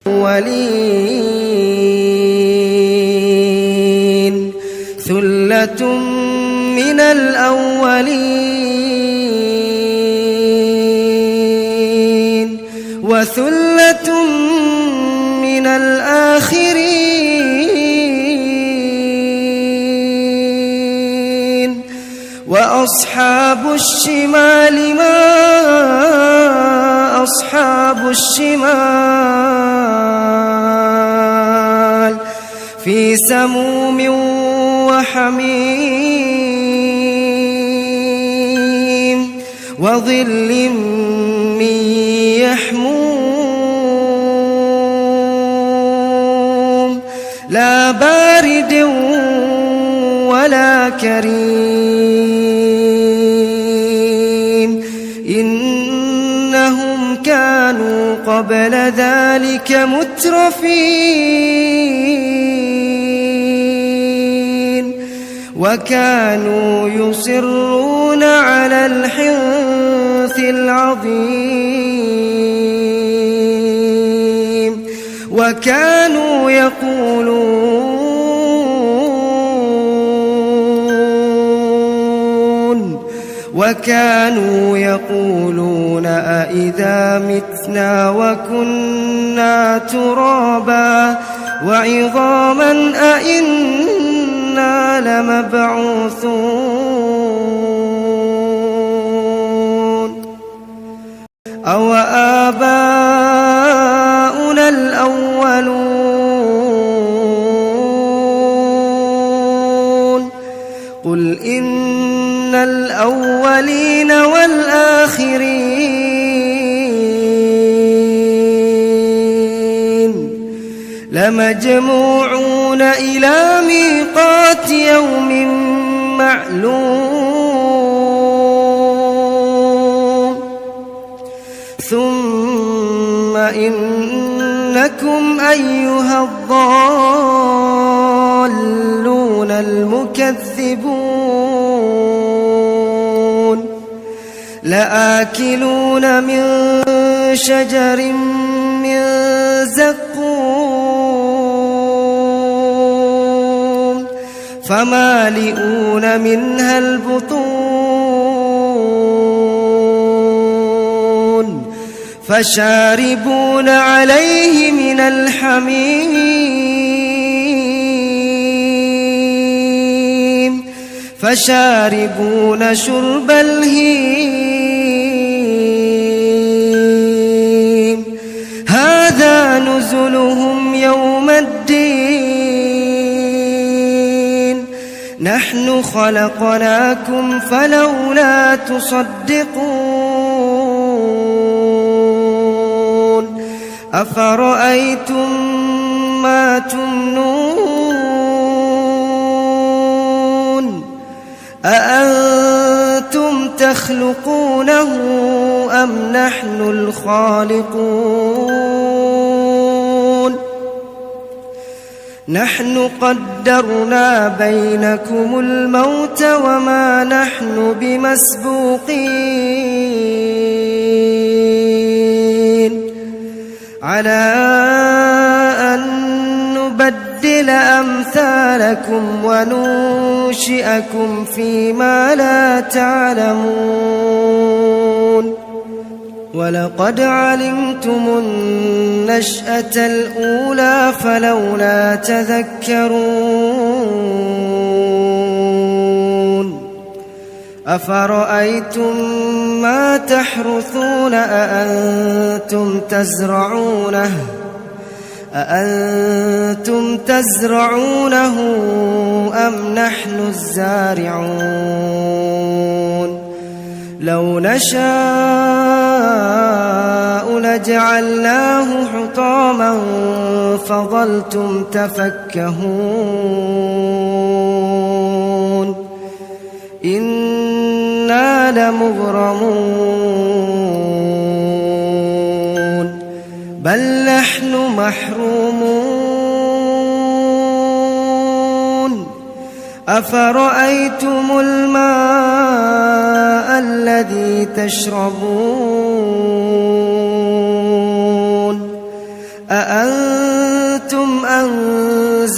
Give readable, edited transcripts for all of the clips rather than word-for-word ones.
الأولين ثلة من الأولين وثلة من الآخرين وأصحاب الشمال ما أصحاب الشمال في سموم وحميم وظل من يحموم لا بارد ولا كريم إنهم كانوا قبل ذلك مترفين وكانوا يصرون على الحنث العظيم وكانوا يقولون أإذا متنا وكنا ترابا وعظاما أإنا لمبعوثون أو آباؤنا الأولون قل إن الأولين والآخرين لمجموعون إلى ميقات يوم معلوم ثم إنكم أيها الضالون المكذبون لآكلون من شجر من زقوم فمالئون منها البطون فشاربون عليه من الحميم فشاربون شرب الهيم هذا نزلهم يوم الدين نحن خلقناكم فلولا تصدقون أفرأيتم ما تمنون أأنتم تخلقونه أم نحن الخالقون نحن قدرنا بينكم الموت وما نحن بمسبوقين على أن نبدل أمثالكم وننشئكم فيما لا تعلمون ولقد علمتم النشأة الأولى فلولا تذكرون أفرأيتم ما تحرثون أأنتم تزرعونه أم نحن الزارعون لو نشاء لجعلناه حطاما فظلتم تفكهون إنا لمغرمون بل نحن محرومون أفرأيتم الماء الذي تشربون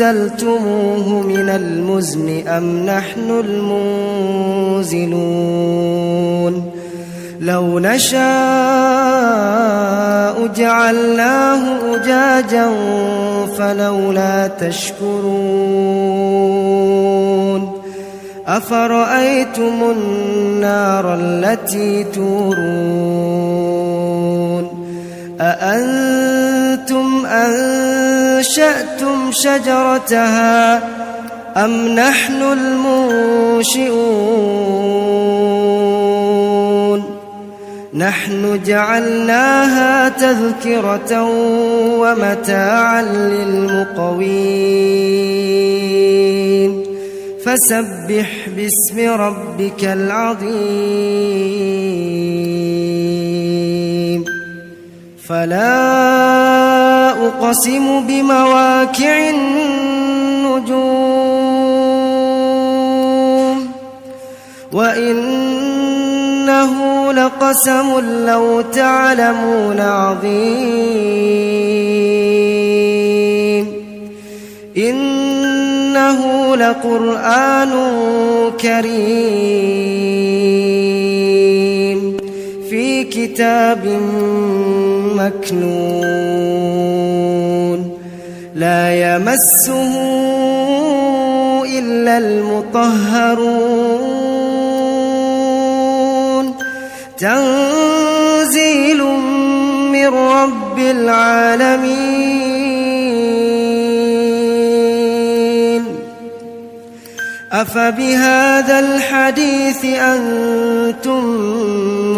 أنزلتموه من المزن أم نحن المنزلون لو نشاء جعلناه أجاجا فلولا تشكرون أفرأيتم النار التي تورون أأنتم أنشأتم شجرتها أم نحن المنشئون نحن جعلناها تذكرة ومتاعا للمقوين فسبح باسم ربك العظيم فلا أقسم بمواقع النجوم وإنه لقسم لو تعلمون عظيم إنه لقرآن كريم في كتاب مكنون لا يمسه إلا المطهرون تنزيل من رب العالمين أفبهذا الحديث أنتم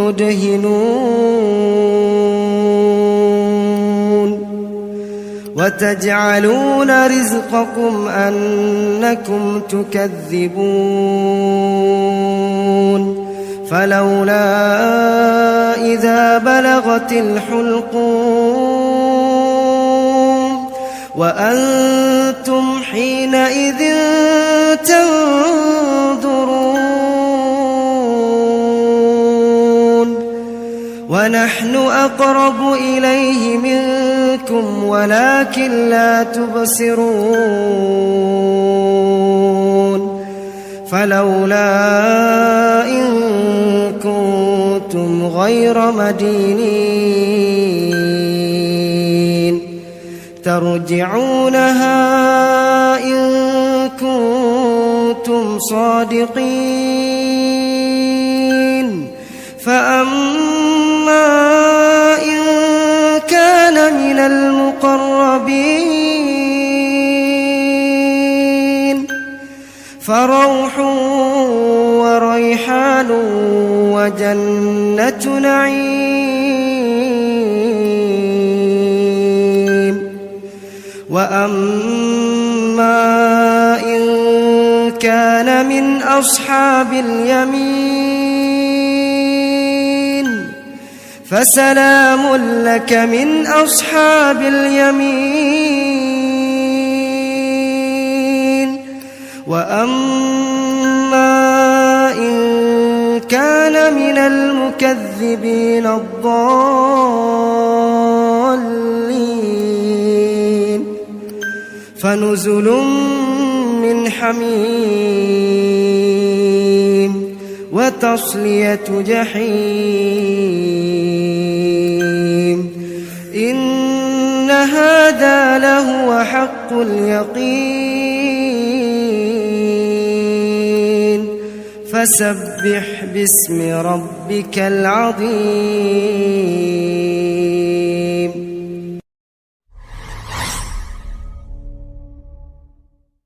مدهنون وتجعلون رزقكم أنكم تكذبون فلولا إذا بلغت الحلقوم وأنتم حينئذ تنظرون ونحن أقرب إليه منكم ولكن لا تبصرون فلولا إن كنتم غير مدينين ترجعونها إن كنتم صادقين فأما إن كان من المقربين فروح وريحان وجنة نعيم وأما إن كان من أصحاب اليمين فسلام لك من أصحاب اليمين وأما إن كان من المكذبين الضالين فنزل من حميم وتصلية جحيم إن هذا لهو حق اليقين فسبح باسم ربك العظيم